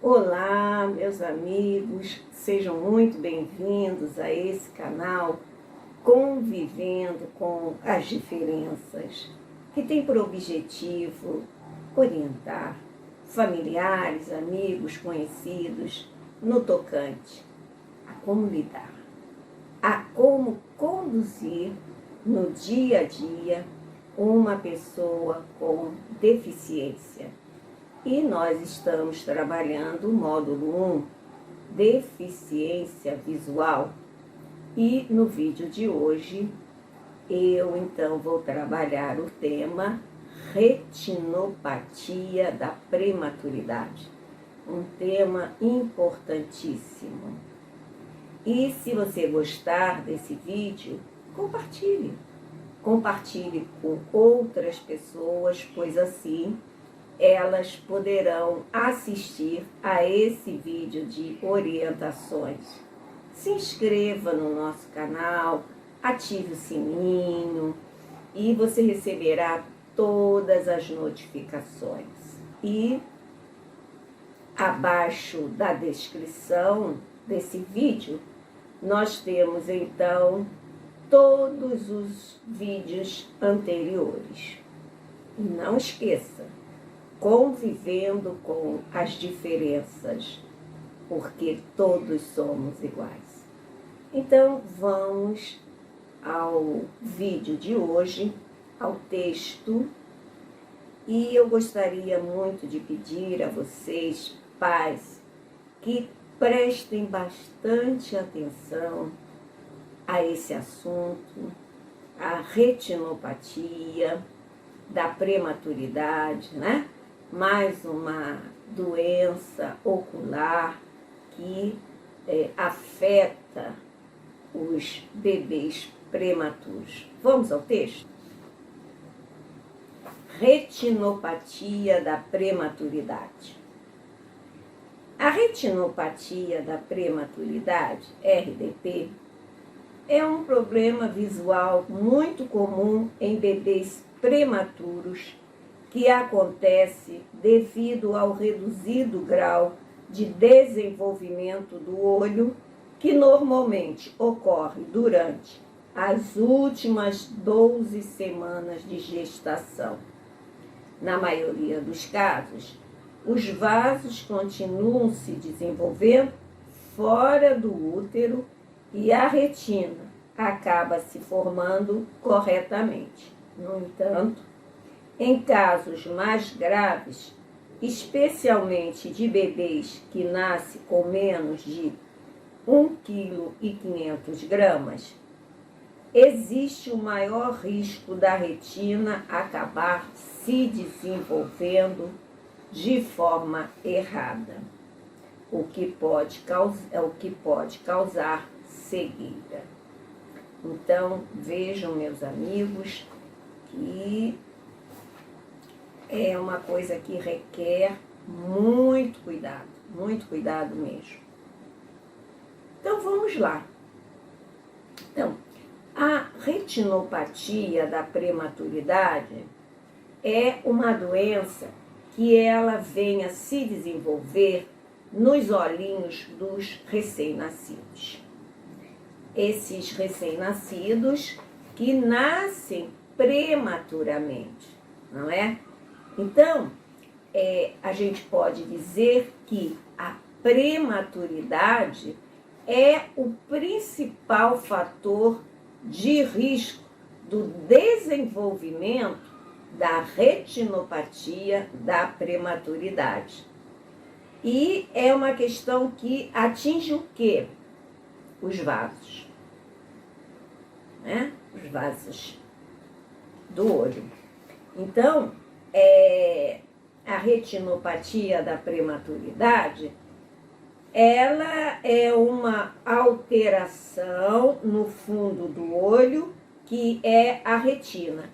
Olá, meus amigos, sejam muito bem-vindos a esse canal Convivendo com as Diferenças, que tem por objetivo orientar familiares, amigos, conhecidos no tocante a como lidar, a como conduzir no dia a dia uma pessoa com deficiência. E nós estamos trabalhando o módulo 1, deficiência visual. E no vídeo de hoje, eu então vou trabalhar o tema retinopatia da prematuridade. Um tema importantíssimo. E se você gostar desse vídeo, compartilhe. Compartilhe com outras pessoas, pois assim elas poderão assistir a esse vídeo de orientações. Se inscreva no nosso canal, ative o sininho e você receberá todas as notificações. E abaixo da descrição desse vídeo, nós temos então todos os vídeos anteriores. E não esqueça, convivendo com as diferenças, porque todos somos iguais. Então, vamos ao vídeo de hoje, ao texto, e eu gostaria muito de pedir a vocês, pais, que prestem bastante atenção a esse assunto, a retinopatia da prematuridade, né? Mais uma doença ocular que afeta os bebês prematuros. Vamos ao texto? Retinopatia da prematuridade. A retinopatia da prematuridade, RDP, é um problema visual muito comum em bebês prematuros que acontece devido ao reduzido grau de desenvolvimento do olho, que normalmente ocorre durante as últimas 12 semanas de gestação. Na maioria dos casos, os vasos continuam se desenvolvendo fora do útero e a retina acaba se formando corretamente. No entanto, em casos mais graves, especialmente de bebês que nascem com menos de 1,5 kg, existe o maior risco da retina acabar se desenvolvendo de forma errada, o que pode causar cegueira. Então, vejam, meus amigos, que é uma coisa que requer muito cuidado mesmo. Então, vamos lá. Então, a retinopatia da prematuridade é uma doença que ela vem a se desenvolver nos olhinhos dos recém-nascidos. Esses recém-nascidos que nascem prematuramente, não é? Então, a gente pode dizer que a prematuridade é o principal fator de risco do desenvolvimento da retinopatia da prematuridade. E é uma questão que atinge o quê? Os vasos, né? Os vasos do olho. Então, a retinopatia da prematuridade, ela é uma alteração no fundo do olho, que é a retina.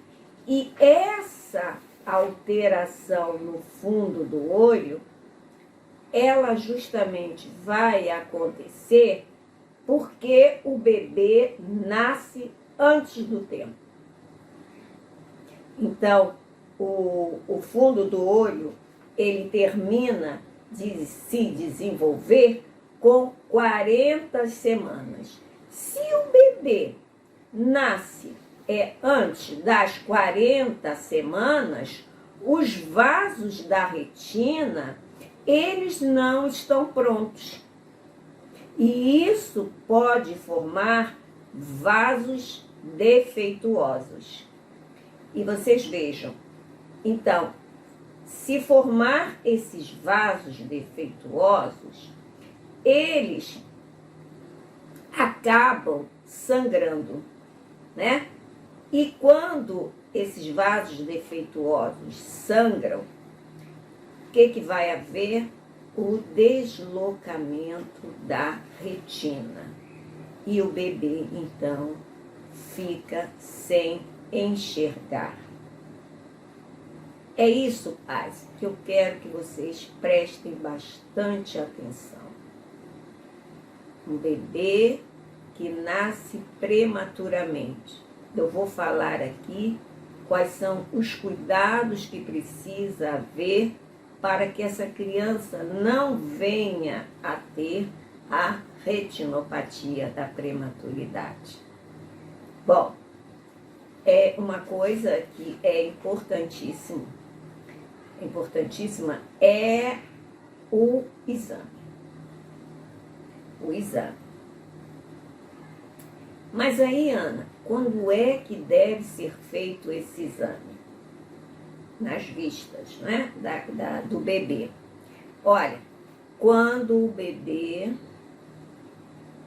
E essa alteração no fundo do olho, ela justamente vai acontecer porque o bebê nasce antes do tempo. Então, o fundo do olho, ele termina de se desenvolver com 40 semanas. Se o bebê nasce antes das 40 semanas, os vasos da retina, eles não estão prontos. E isso pode formar vasos defeituosos. E vocês vejam, então, se formar esses vasos defeituosos, eles acabam sangrando, né? E quando esses vasos defeituosos sangram, o que vai haver? O deslocamento da retina. E o bebê, então, fica sem enxergar. É isso, pais, que eu quero que vocês prestem bastante atenção. Um bebê que nasce prematuramente. Eu vou falar aqui quais são os cuidados que precisa haver para que essa criança não venha a ter a retinopatia da prematuridade. Bom, é uma coisa que é importantíssima é o exame. O exame. Mas aí, Ana, quando é que deve ser feito esse exame? Nas vistas, né? Do bebê. Olha, quando o bebê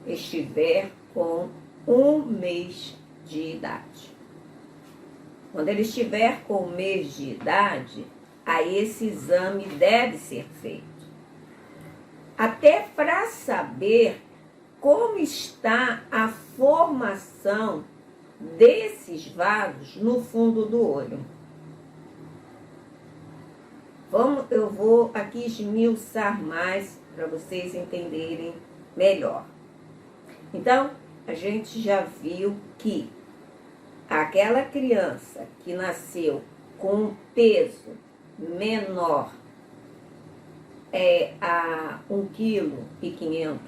estiver com 1 mês de idade. Quando ele estiver com 1 mês de idade, aí esse exame deve ser feito. Até para saber como está a formação desses vasos no fundo do olho. Eu vou aqui esmiuçar mais para vocês entenderem melhor. Então, a gente já viu que aquela criança que nasceu com um peso menor a 1,5 kg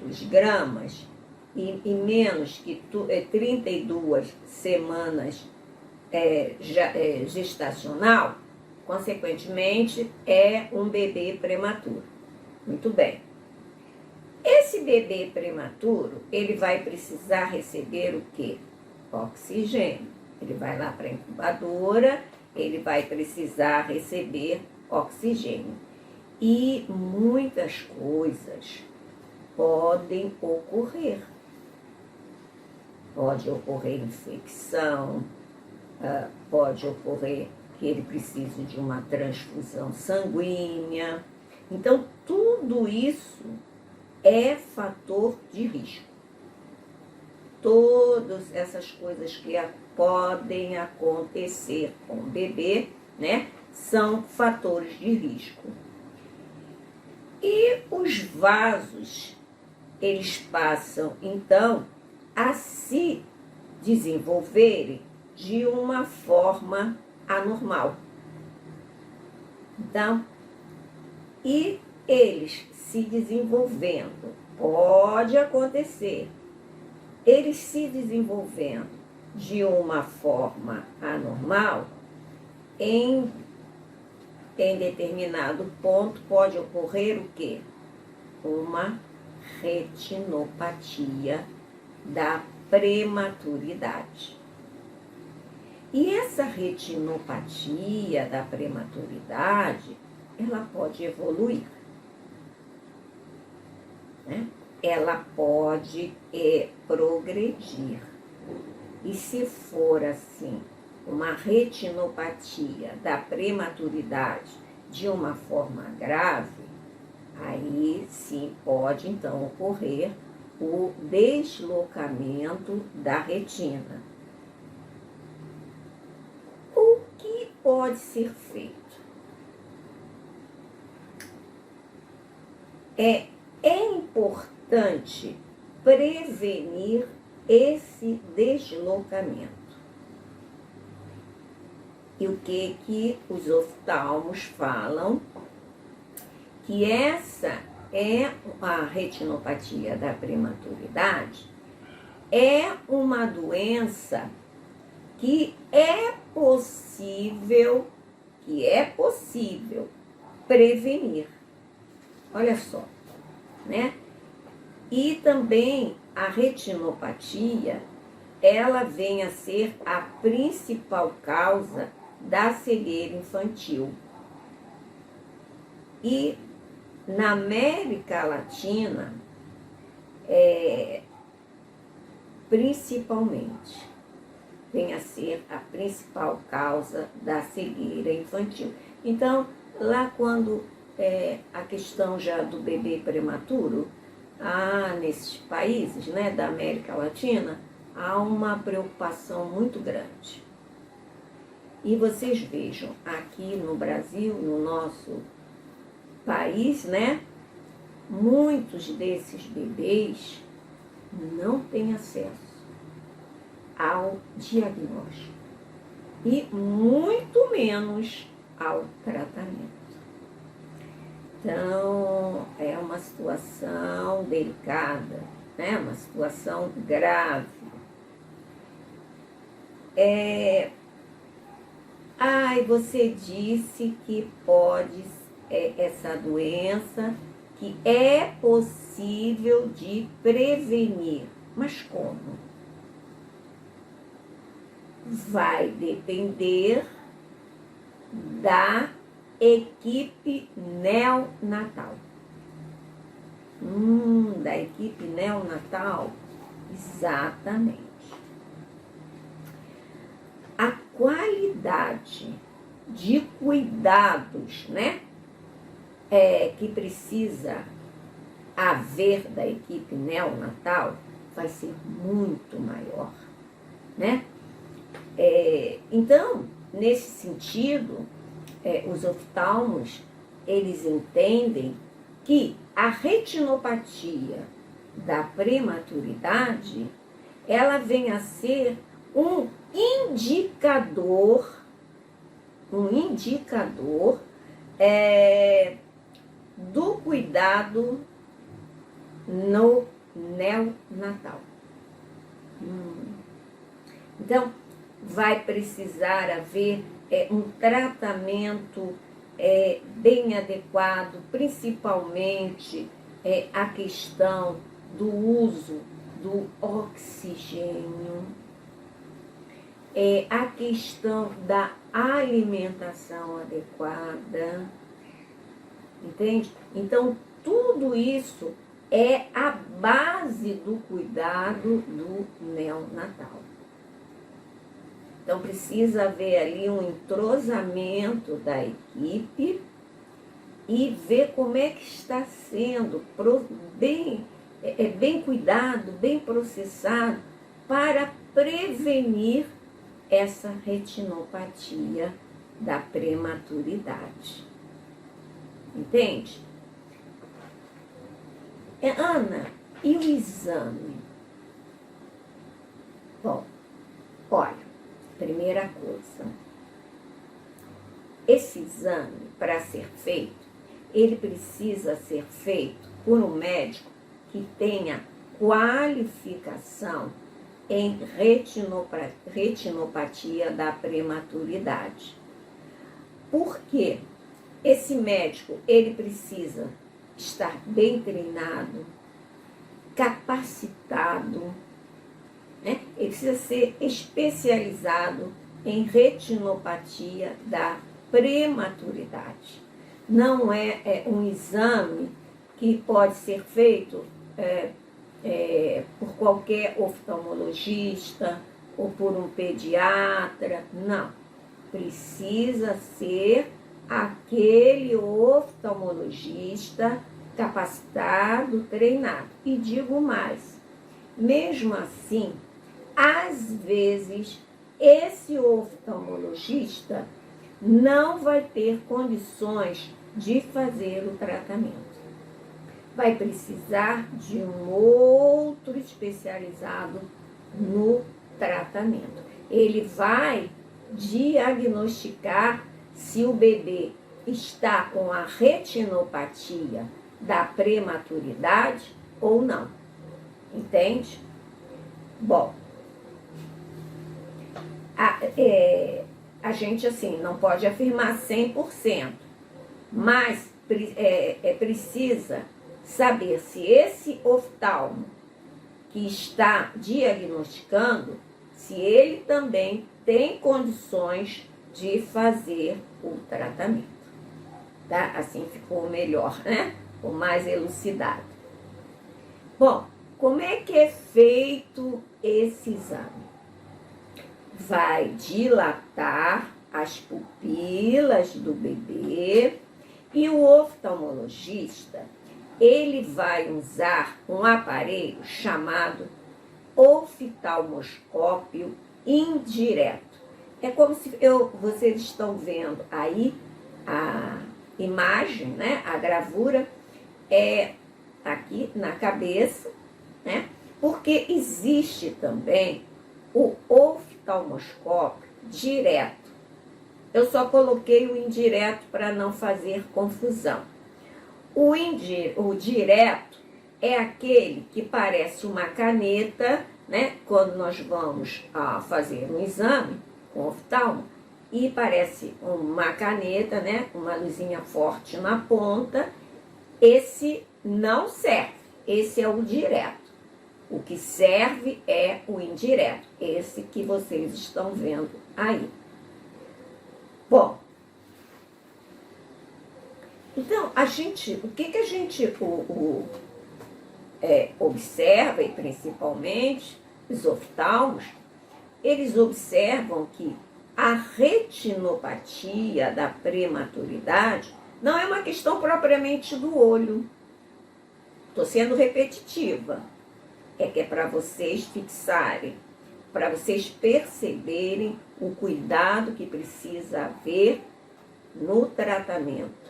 e menos que 32 semanas gestacional, consequentemente, é um bebê prematuro. Muito bem. Esse bebê prematuro, ele vai precisar receber o quê? Oxigênio. Ele vai lá para a incubadora, ele vai precisar receber oxigênio. E muitas coisas podem ocorrer. Pode ocorrer infecção, pode ocorrer que ele precise de uma transfusão sanguínea. Então, tudo isso é fator de risco. Todas essas coisas que podem acontecer com o bebê, né, são fatores de risco. E os vasos, eles passam, então, a se desenvolverem de uma forma anormal. Então, e eles se desenvolvendo, pode acontecer, eles se desenvolvendo de uma forma anormal, em determinado ponto pode ocorrer o quê? Uma retinopatia da prematuridade. E essa retinopatia da prematuridade, ela pode evoluir, né? Ela pode progredir. E se for assim, uma retinopatia da prematuridade de uma forma grave, aí sim pode então ocorrer o deslocamento da retina. O que pode ser feito? É importante prevenir esse deslocamento. E o que os oftalmos falam? que essa é a retinopatia da prematuridade, é uma doença que é possível prevenir. Olha só, né? E também a retinopatia, ela vem a ser a principal causa da cegueira infantil. E na América Latina, principalmente, vem a ser a principal causa da cegueira infantil. Então, lá quando a questão já do bebê prematuro, nesses países, né, da América Latina, há uma preocupação muito grande. E vocês vejam, aqui no Brasil, no nosso país, né, muitos desses bebês não têm acesso ao diagnóstico e muito menos ao tratamento. Então, é uma situação delicada, né? Uma situação grave. Você disse que pode, essa doença, que é possível de prevenir. Mas como? Vai depender da equipe neonatal. Da equipe neonatal? Exatamente. A qualidade de cuidados, né, que precisa haver da equipe neonatal vai ser muito maior, né? Então, nesse sentido, os oftalmos, eles entendem que a retinopatia da prematuridade, ela vem a ser um indicador do cuidado no neonatal. Então, vai precisar haver um tratamento bem adequado, principalmente a questão do uso do oxigênio, a questão da alimentação adequada, entende? Então, tudo isso é a base do cuidado do neonatal. Então, precisa haver ali um entrosamento da equipe e ver como é que está sendo bem cuidado, bem processado, para prevenir essa retinopatia da prematuridade. Entende? Ana, e o exame? Bom, olha, primeira coisa, esse exame, para ser feito, ele precisa ser feito por um médico que tenha qualificação em retinopatia da prematuridade. Por quê? Esse médico, ele precisa estar bem treinado, capacitado, né? Ele precisa ser especializado em retinopatia da prematuridade. Não é um exame que pode ser feito por qualquer oftalmologista ou por um pediatra. Não. Precisa ser aquele oftalmologista capacitado, treinado. E digo mais, mesmo assim, às vezes, esse oftalmologista não vai ter condições de fazer o tratamento. Vai precisar de um outro especializado no tratamento. Ele vai diagnosticar se o bebê está com a retinopatia da prematuridade ou não. Entende? Bom, a gente, assim, não pode afirmar 100%, mas precisa saber se esse oftalmo que está diagnosticando, se ele também tem condições de fazer o tratamento. Tá? Assim ficou melhor, né? Ficou mais elucidado. Bom, como é que é feito esse exame? Vai dilatar as pupilas do bebê e o oftalmologista, ele vai usar um aparelho chamado oftalmoscópio indireto. É como se vocês estão vendo aí a imagem, né? A gravura é aqui na cabeça, né? Porque existe também o oftalmoscópio direto. Eu só coloquei o indireto para não fazer confusão. O direto é aquele que parece uma caneta, né? Quando nós vamos fazer um exame com oftalmo, e parece uma caneta, né? Uma luzinha forte na ponta. Esse não serve, esse é o direto. O que serve é o indireto, esse que vocês estão vendo aí. Bom, então, o que a gente observa, e principalmente os oftalmos, eles observam que a retinopatia da prematuridade não é uma questão propriamente do olho. Estou sendo repetitiva. É que é para vocês fixarem, para vocês perceberem o cuidado que precisa haver no tratamento.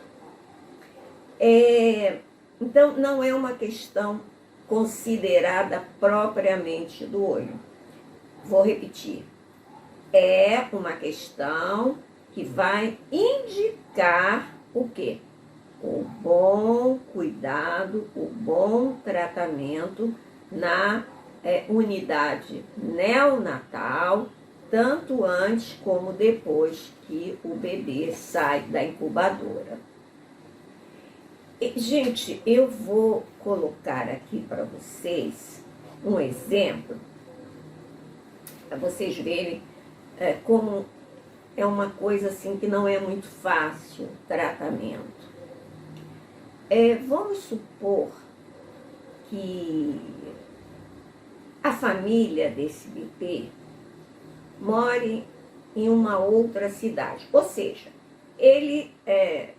Então, não é uma questão considerada propriamente do olho. Vou repetir. É uma questão que vai indicar o quê? O bom cuidado, o bom tratamento na unidade neonatal, tanto antes como depois que o bebê sai da incubadora. Gente, eu vou colocar aqui para vocês um exemplo, para vocês verem como é uma coisa assim que não é muito fácil o tratamento. Vamos supor que a família desse bebê more em uma outra cidade, ou seja, ele é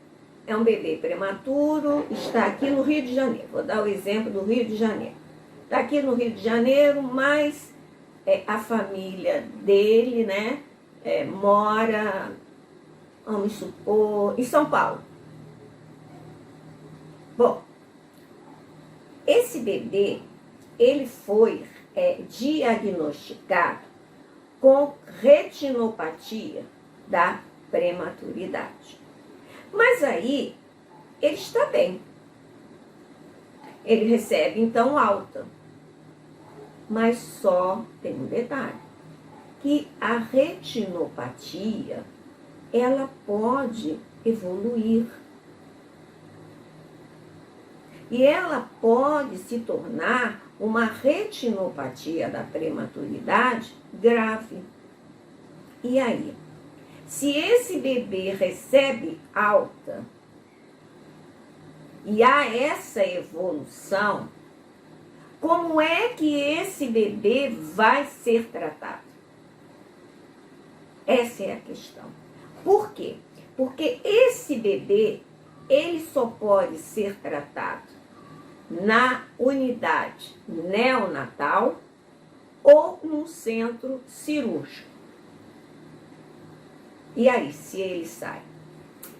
um bebê prematuro, está aqui no Rio de Janeiro. Vou dar o exemplo do Rio de Janeiro. Está aqui no Rio de Janeiro, mas a família dele, né, mora, vamos supor, em São Paulo. Bom, esse bebê, ele foi diagnosticado com retinopatia da prematuridade. Mas aí, ele está bem. Ele recebe, então, alta. Mas só tem um detalhe, que a retinopatia, ela pode evoluir. E ela pode se tornar uma retinopatia da prematuridade grave. E aí? Se esse bebê recebe alta e há essa evolução, como é que esse bebê vai ser tratado? Essa é a questão. Por quê? Porque esse bebê, ele só pode ser tratado na unidade neonatal ou num centro cirúrgico. E aí, se ele sai?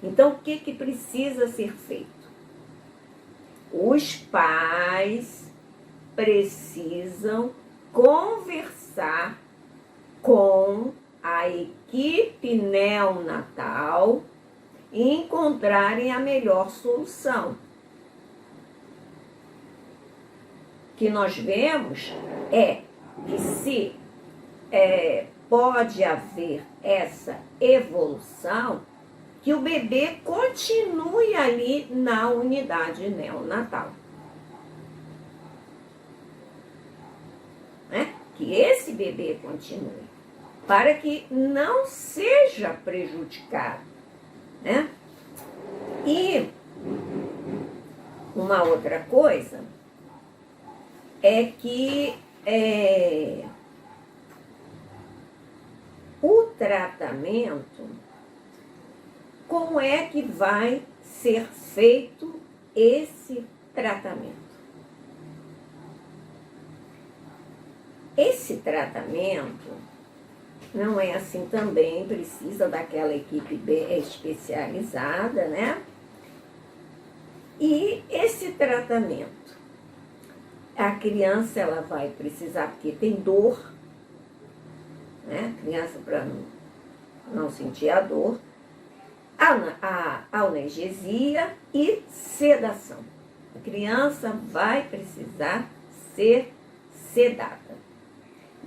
Então, o que precisa ser feito? Os pais precisam conversar com a equipe neonatal e encontrarem a melhor solução. O que nós vemos é que se pode haver essa evolução, que o bebê continue ali na unidade neonatal. Né? Que esse bebê continue, para que não seja prejudicado. Né? E uma outra coisa é que o tratamento, como é que vai ser feito esse tratamento? Esse tratamento não é assim também, precisa daquela equipe bem especializada, né? E esse tratamento, a criança ela vai precisar, porque tem dor, né? A criança, para não sentir a dor, a analgesia e sedação. A criança vai precisar ser sedada.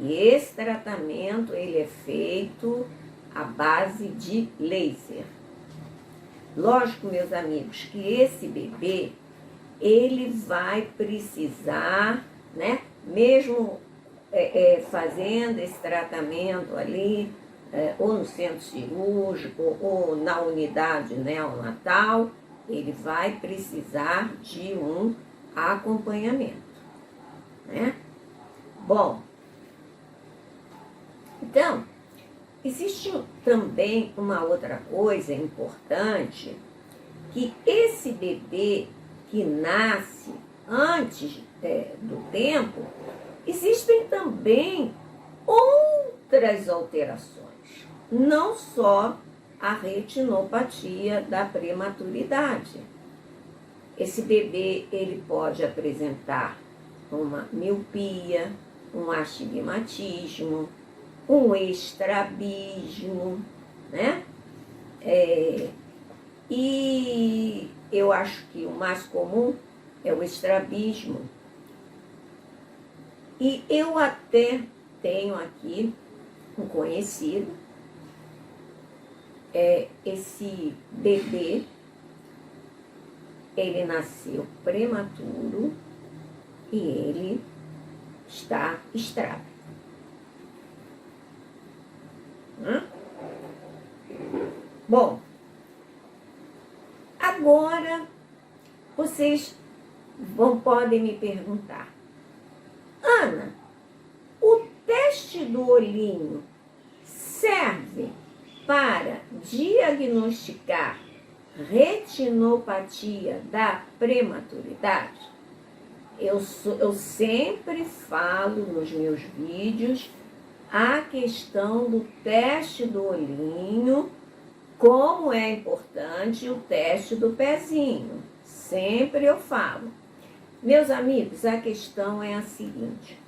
E esse tratamento, ele é feito à base de laser. Lógico, meus amigos, que esse bebê, ele vai precisar, né, mesmo fazendo esse tratamento ali, ou no centro cirúrgico, ou na unidade neonatal, ele vai precisar de um acompanhamento, né? Bom, então, existe também uma outra coisa importante, que esse bebê que nasce antes do tempo, existem também outras alterações, não só a retinopatia da prematuridade. Esse bebê, ele pode apresentar uma miopia, um astigmatismo, um estrabismo, né? E eu acho que o mais comum é o estrabismo. E eu até tenho aqui um conhecido, esse bebê, ele nasceu prematuro e ele está estrábico. Bom, agora vocês podem me perguntar, Ana, o teste do olhinho serve para diagnosticar retinopatia da prematuridade? Eu sempre falo nos meus vídeos a questão do teste do olhinho, como é importante o teste do pezinho. Sempre eu falo. Meus amigos, a questão é a seguinte: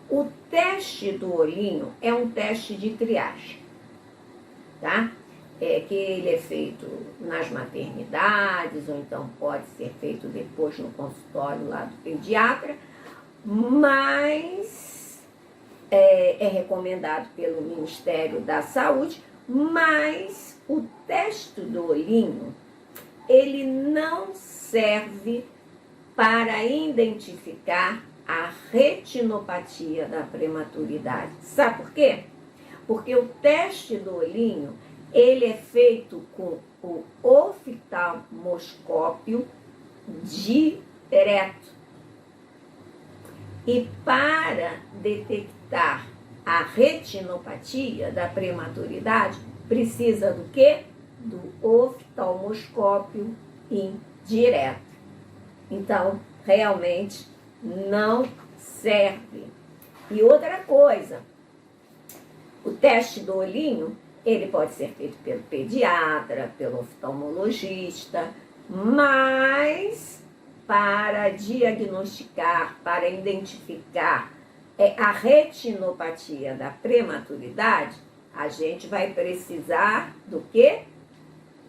o teste do olhinho é um teste de triagem, tá? Que ele é feito nas maternidades, ou então pode ser feito depois no consultório lá do pediatra, mas é recomendado pelo Ministério da Saúde, mas o teste do olhinho, ele não serve para identificar a retinopatia da prematuridade. Sabe por quê? Porque o teste do olhinho, ele é feito com o oftalmoscópio direto. E para detectar a retinopatia da prematuridade, precisa do quê? Do oftalmoscópio indireto. Então, realmente não serve. E outra coisa, o teste do olhinho, ele pode ser feito pelo pediatra, pelo oftalmologista, mas para diagnosticar, para identificar a retinopatia da prematuridade, a gente vai precisar do quê?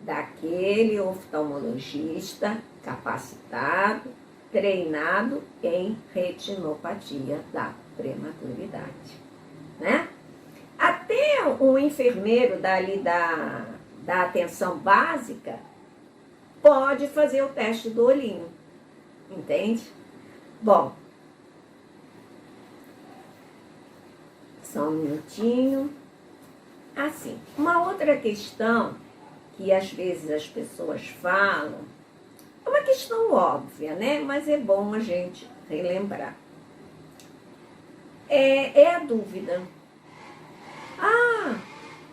daquele oftalmologista capacitado, treinado em retinopatia da prematuridade, né? Até o enfermeiro da atenção básica pode fazer o teste do olhinho, entende? Bom, só um minutinho. Assim, uma outra questão que às vezes as pessoas falam, é uma questão óbvia, né? Mas é bom a gente relembrar. É a dúvida.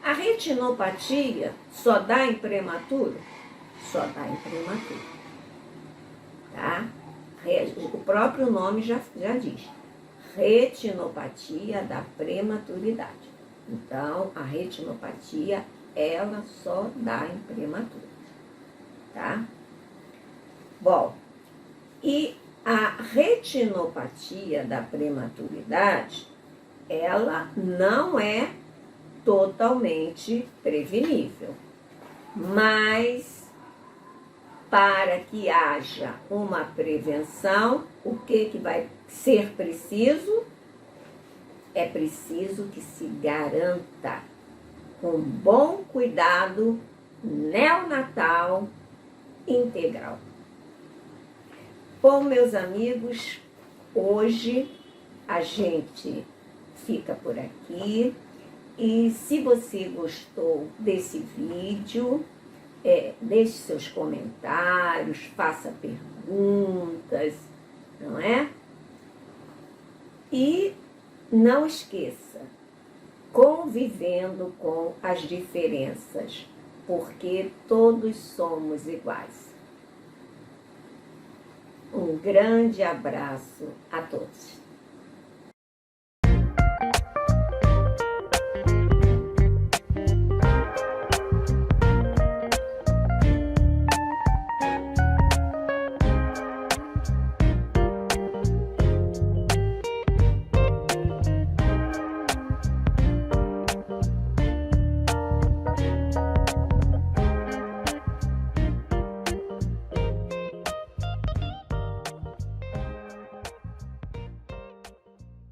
A retinopatia só dá em prematuro? Só dá em prematuro, tá? O próprio nome já diz. Retinopatia da prematuridade. Então, a retinopatia, ela só dá em prematuro, tá? Bom, e a retinopatia da prematuridade, ela não é totalmente prevenível, mas para que haja uma prevenção, o que vai ser preciso? É preciso que se garanta um bom cuidado neonatal integral. Bom, meus amigos, hoje a gente fica por aqui. E se você gostou desse vídeo, deixe seus comentários, faça perguntas, não é? E não esqueça, convivendo com as diferenças, porque todos somos iguais. Um grande abraço a todos.